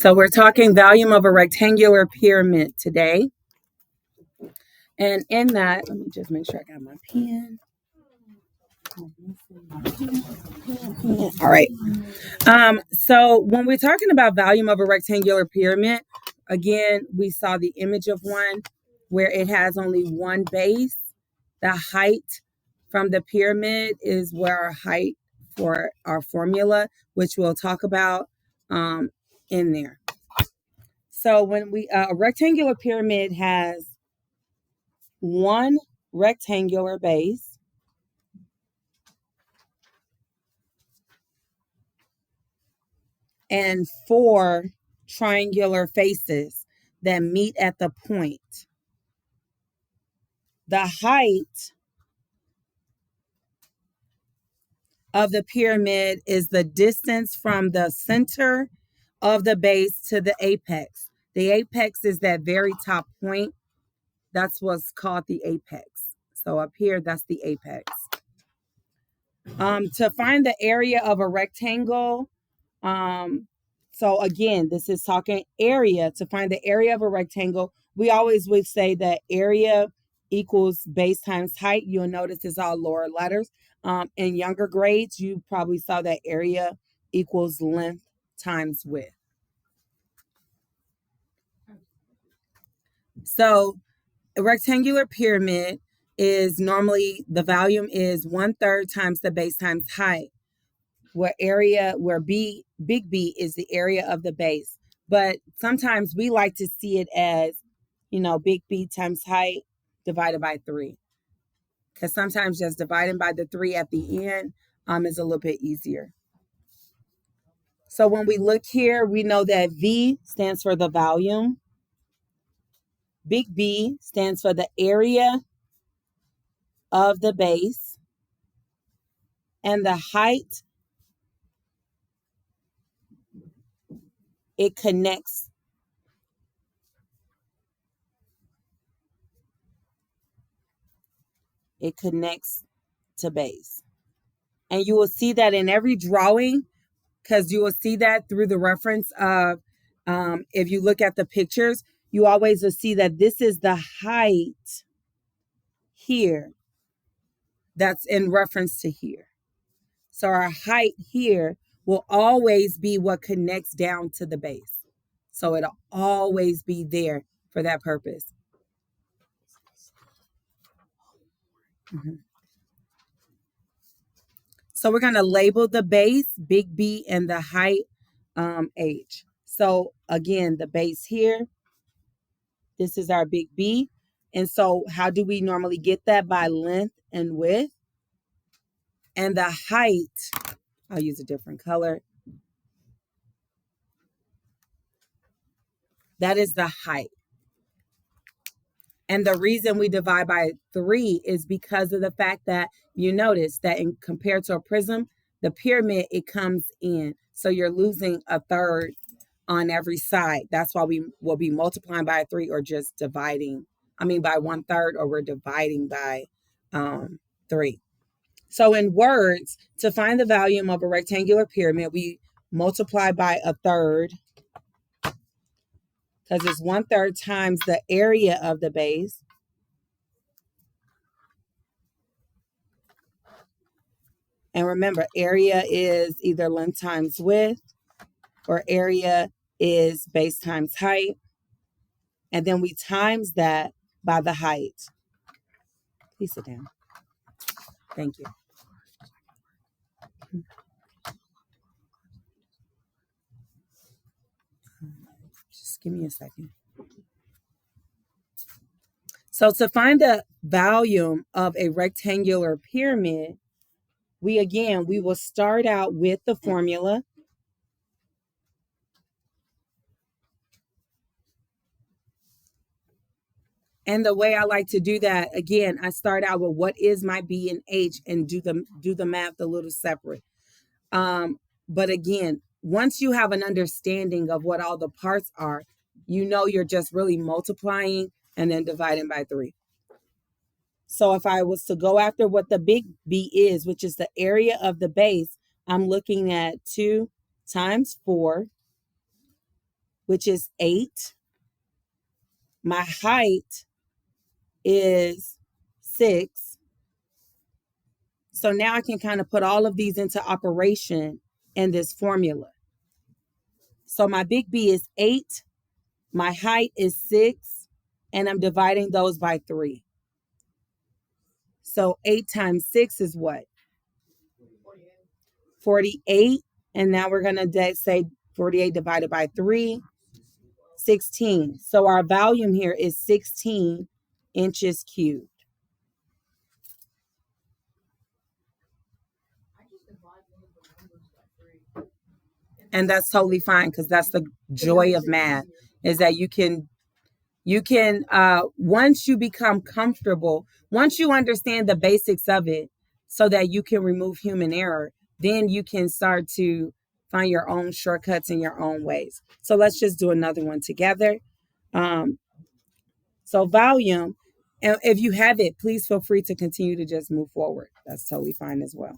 So we're talking volume of a rectangular pyramid today. And in that, let me just make sure I got my pen. All right. So when we're talking about volume of a rectangular pyramid, again, we saw the image of one where it has only one base. The height from the pyramid is where our height for our formula, which we'll talk about in there. So when a rectangular pyramid has one rectangular base and four triangular faces that meet at the point. The height of the pyramid is the distance from the center of the base to the apex. The apex is that very top point. That's what's called the apex. So up here, that's the apex. To find the area of a rectangle, so again, this is talking area. To find the area of a rectangle, we always would say that area equals base times height. You'll notice it's all lower letters. In younger grades, you probably saw that area equals length times width. So a rectangular pyramid is normally the volume is 1/3 times the base times height, where big B is the area of the base. But sometimes we like to see it as, big B times height divided by 3. Because sometimes just dividing by the 3 at the end is a little bit easier. So when we look here, we know that V stands for the volume. Big B stands for the area of the base. And the height, it connects to base. And you will see that in every drawing, because you will see that through the reference of, if you look at the pictures, you always will see that this is the height here that's in reference to here. So our height here will always be what connects down to the base. So it'll always be there for that purpose. Mm-hmm. So we're going to label the base, big B, and the height, H. So again, the base here, this is our big B. And so how do we normally get that? By length and width. And the height, I'll use a different color. That is the height. And the reason we divide by 3 is because of the fact that you notice that compared to a prism, the pyramid, it comes in. So you're losing 1/3 on every side. That's why we will be multiplying by 3 or just dividing. By 1/3, or we're dividing by 3. So in words, to find the volume of a rectangular pyramid, we multiply by 1/3, because it's 1/3 times the area of the base. And remember, area is either length times width, or area is base times height. And then we times that by the height. Please sit down. Thank you. Just give me a second. So to find the volume of a rectangular pyramid, we will start out with the formula. And the way I like to do that, again, I start out with what is my B and H and do the math a little separate. But again, once you have an understanding of what all the parts are, you're just really multiplying and then dividing by 3. So if I was to go after what the big B is, which is the area of the base, I'm looking at 2 times 4 which is 8. My height is 6. So now I can kind of put all of these into operation in this formula. So my big B is 8. My height is 6. And I'm dividing those by 3. So 8 times 6 is what? 48. And now we're going to say 48 divided by 3, 16. So our volume here is 16 inches cubed. And that's totally fine, because that's the joy of math, is that you can once you become comfortable, once you understand the basics of it so that you can remove human error, then you can start to find your own shortcuts in your own ways. So let's just do another one together. So volume, and if you have it, please feel free to continue to just move forward. That's totally fine as well.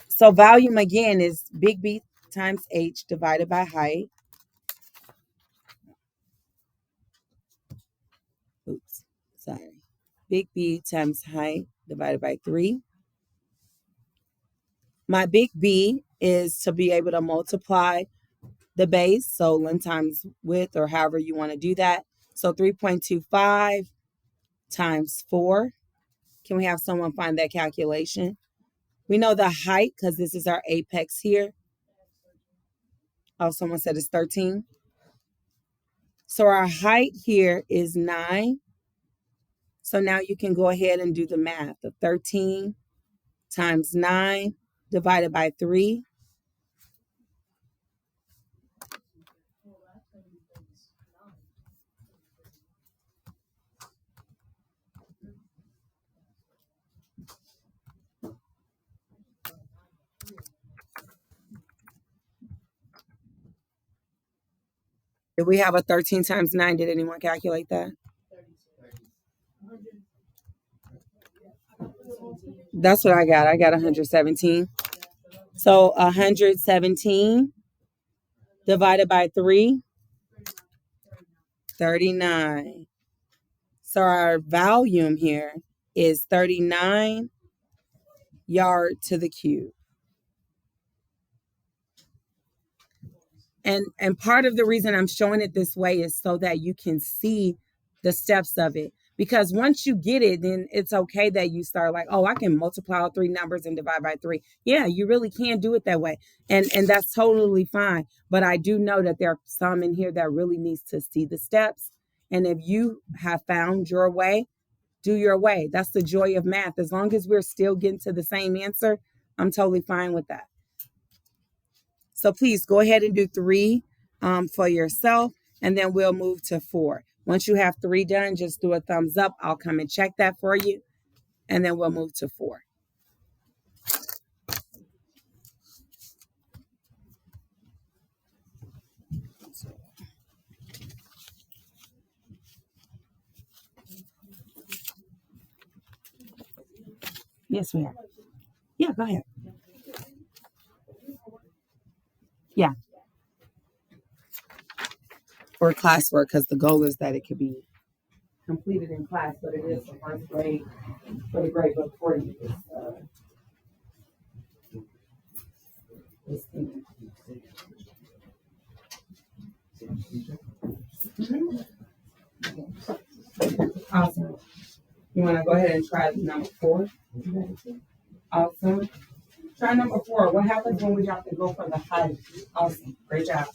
So volume again is big B times H divided by height. Oops, sorry. Big B times height divided by 3. My big B is to be able to multiply the base, so length times width, or however you want to do that. So 3.25 times 4. Can we have someone find that calculation? We know the height because this is our apex here. Oh, someone said it's 13. So our height here is 9. So now you can go ahead and do the math of 13 times 9 divided by 3. Did we have a 13 times 9? Did anyone calculate that? That's what I got. I got 117. So 117 divided by 3, 39. So our volume here is 39 yard to the cube. And part of the reason I'm showing it this way is so that you can see the steps of it. Because once you get it, then it's okay that you start like, oh, I can multiply all 3 numbers and divide by 3. Yeah, you really can do it that way. And that's totally fine. But I do know that there are some in here that really needs to see the steps. And if you have found your way, do your way. That's the joy of math. As long as we're still getting to the same answer, I'm totally fine with that. So please go ahead and do 3 for yourself, and then we'll move to 4. Once you have 3 done, just do a thumbs up. I'll come and check that for you, and then we'll move to 4. Yes, we have. Yeah, go ahead. Yeah. For classwork, because the goal is that it could be completed in class, but it is the first grade for the grade book for you. Awesome. You want to go ahead and try number 4? Awesome. Try number 4. What happens when we have to go for the height? Awesome. Great job.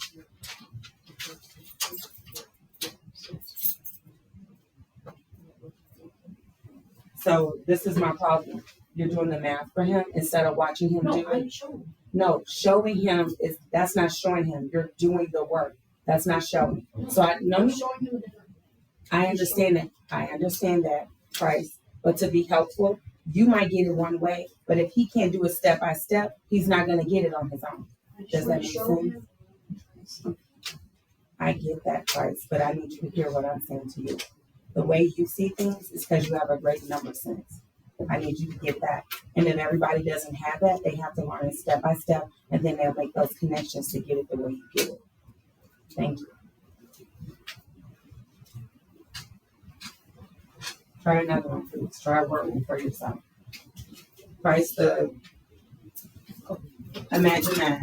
So this is my problem. You're doing the math for him instead of watching him do it. No, showing him that's not showing him. You're doing the work. That's not showing. So I understand that. I understand that, Price. But to be helpful, you might get it one way, but if he can't do it step by step, he's not going to get it on his own. Does that make sense? I get that, Price, but I need you to hear what I'm saying to you. The way you see things is because you have a great number sense. I need you to get that. And if everybody doesn't have that, they have to learn it step by step, and then they'll make those connections to get it the way you get it. Thank you. Try another one, please. Try working for yourself. Price the Imagine That.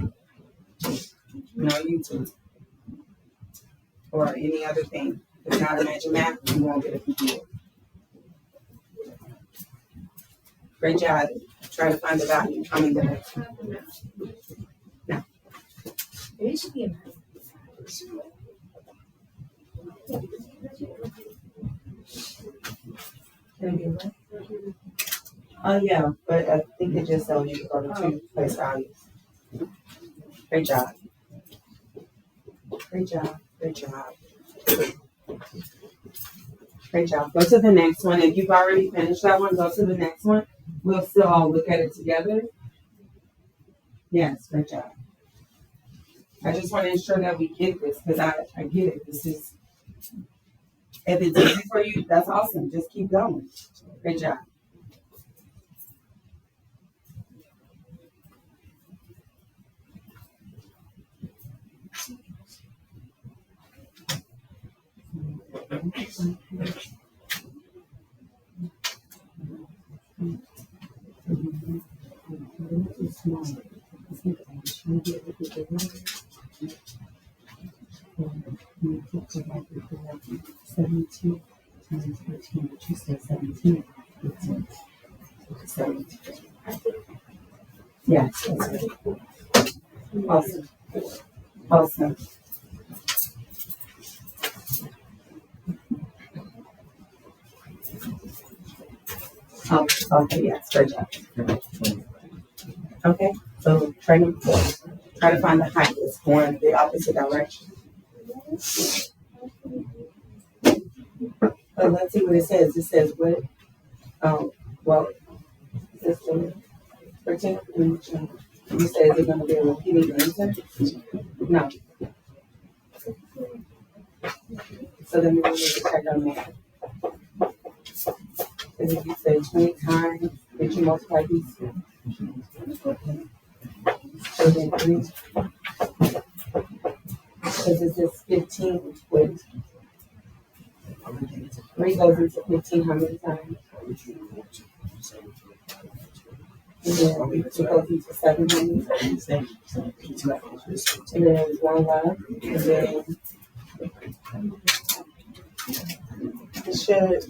No YouTube. Or any other thing. If it's not Imagine That, you won't get a computer. Great job. Try to find the value. I mean, the next one. No. It should be a Can it be what? Yeah, but I think it just tells you to go to two place values. Great job. Great job. Great job. Great job. Go to the next one. If you've already finished that one, go to the next one. We'll still all look at it together. Yes, great job. I just want to ensure that we get this because I get it. This is, if it's easy for you, that's awesome. Just keep going. Great job. $72 times 13, but you said 17. 17. Yes, that's right. Awesome. Awesome. Oh, okay, yes, great job. Okay, so try to find the height. It's going the opposite direction. Let's see what it says. It says what? Oh, well, it says 13. You say is it going to be a repeating answer? No. So then we need to check on that. Because if you say 20 times, did you multiply these? So then 3. Because it says 15 with 3 goes into 15 how many times? And then 2 goes into 7 how many times? And then there's 1 left. And then it should.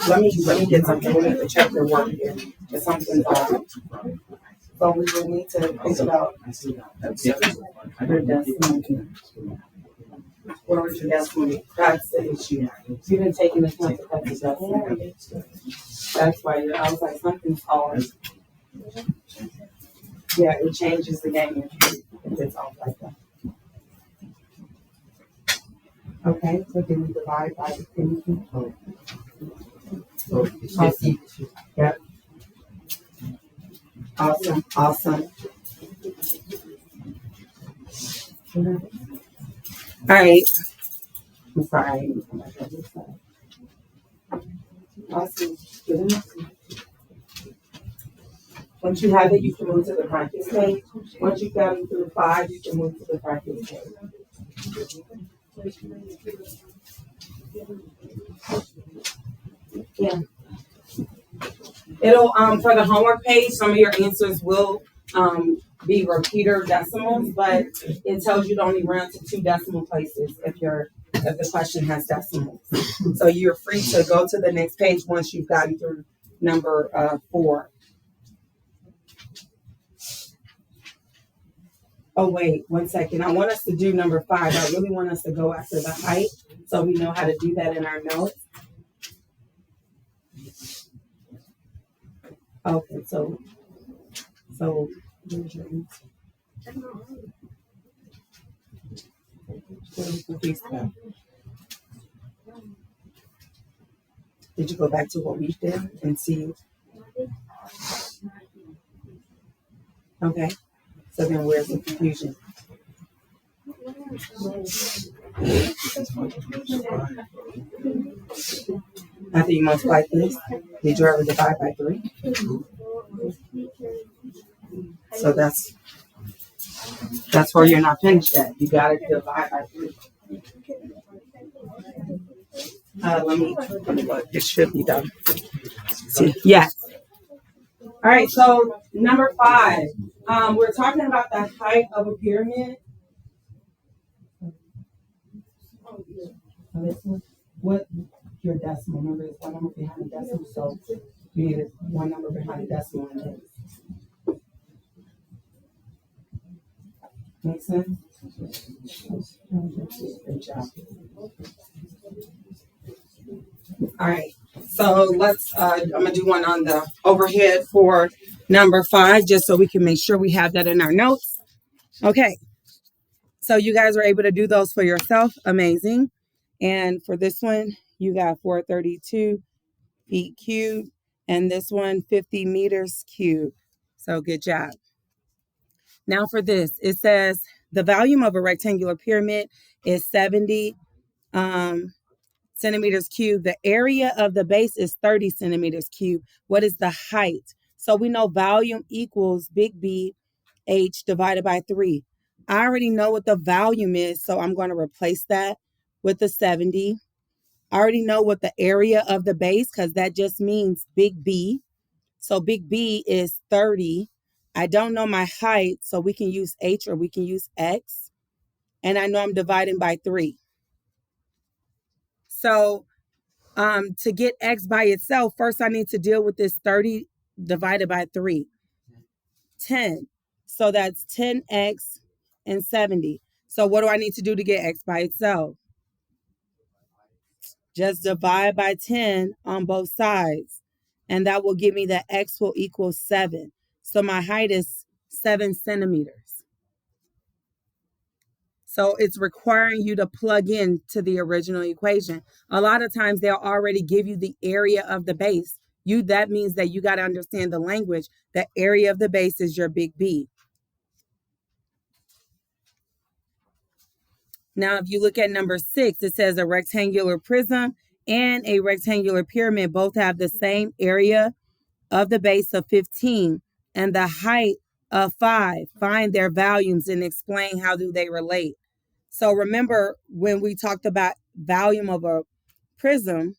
Let me get something. We need to check your work here. If something's off. So we will need to think about your decimal. Where was your decimal? That's the issue. You didn't take into account the decimal. That's why I was like, something's off. Yeah, it changes the game if it's off like that. Okay, so can we divide by anything? Awesome. Yep. Awesome. Awesome. All right. I'm sorry. Awesome. Good enough. Once you have it, you can move to the practice page. Once you've gotten through 5, you can move to the practice page. Yeah. It'll for the homework page, some of your answers will be repeater decimals, but it tells you to only round to 2 decimal places if the question has decimals. So you're free to go to the next page once you've gotten through number 4. Oh wait, 1 second. I want us to do number 5. I really want us to go after the height so we know how to do that in our notes. Okay, so where's your answer? Did you go back to what we did and see? Okay, so then where's the confusion? After you multiply this, did you ever divide by 3? So that's That's where you're not finished yet. You got to divide by 3. Let me look. It should be done. See, yes. All right. So number 5, we're talking about the height of a pyramid. What your decimal number is? One number behind the decimal. So you need one number behind the decimal. Make sense? Good job. All right. So let's. I'm gonna do one on the overhead for number 5, just so we can make sure we have that in our notes. Okay. So you guys were able to do those for yourself. Amazing. And for this one, you got 432 feet cubed, and this one 50 meters cubed. So good job. Now for this, it says the volume of a rectangular pyramid is 70 centimeters cubed. The area of the base is 30 centimeters cubed. What is the height? So we know volume equals big B H divided by 3. I already know what the volume is, so I'm going to replace that with the 70. I already know what the area of the base, because that just means big B. So big B is 30. I don't know my height, so we can use H or we can use X. And I know I'm dividing by 3. So to get X by itself, first I need to deal with this 30 divided by 3. 10. So that's 10X and 70. So what do I need to do to get X by itself? Just divide by 10 on both sides. And that will give me that X will equal 7. So my height is 7 centimeters. So it's requiring you to plug in to the original equation. A lot of times they'll already give you the area of the base. That means that you got to understand the language. The area of the base is your big B. Now, if you look at number 6, it says a rectangular prism and a rectangular pyramid both have the same area of the base of 15 and the height of 5. Find their volumes and explain how do they relate. So remember when we talked about volume of a prism,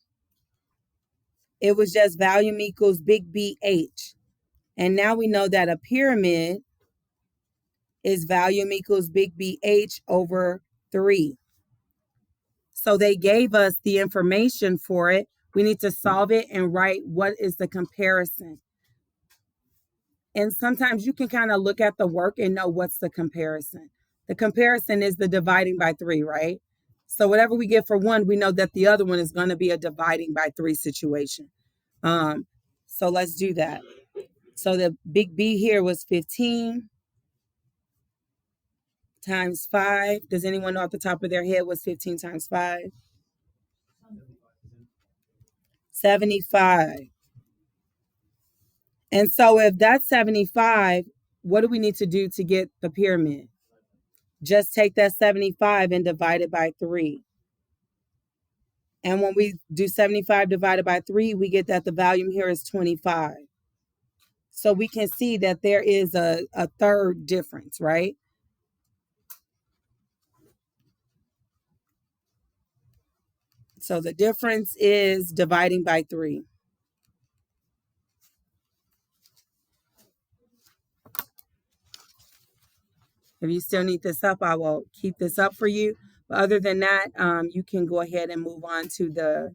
it was just volume equals big BH. And now we know that a pyramid is volume equals big BH over 3. So they gave us the information for it. We need to solve it and write what is the comparison. And sometimes you can kind of look at the work and know what's the comparison. The comparison is the dividing by 3, right? So whatever we get for one, we know that the other one is going to be a dividing by 3 situation. So let's do that. So the big B here was 15 times 5. Does anyone know off the top of their head what's 15 times 5? 75. And so if that's 75, what do we need to do to get the pyramid? Just take that 75 and divide it by 3. And when we do 75 divided by 3, we get that the volume here is 25. So we can see that there is a third difference, right? So the difference is dividing by 3. If you still need this up, I will keep this up for you. But other than that, you can go ahead and move on to the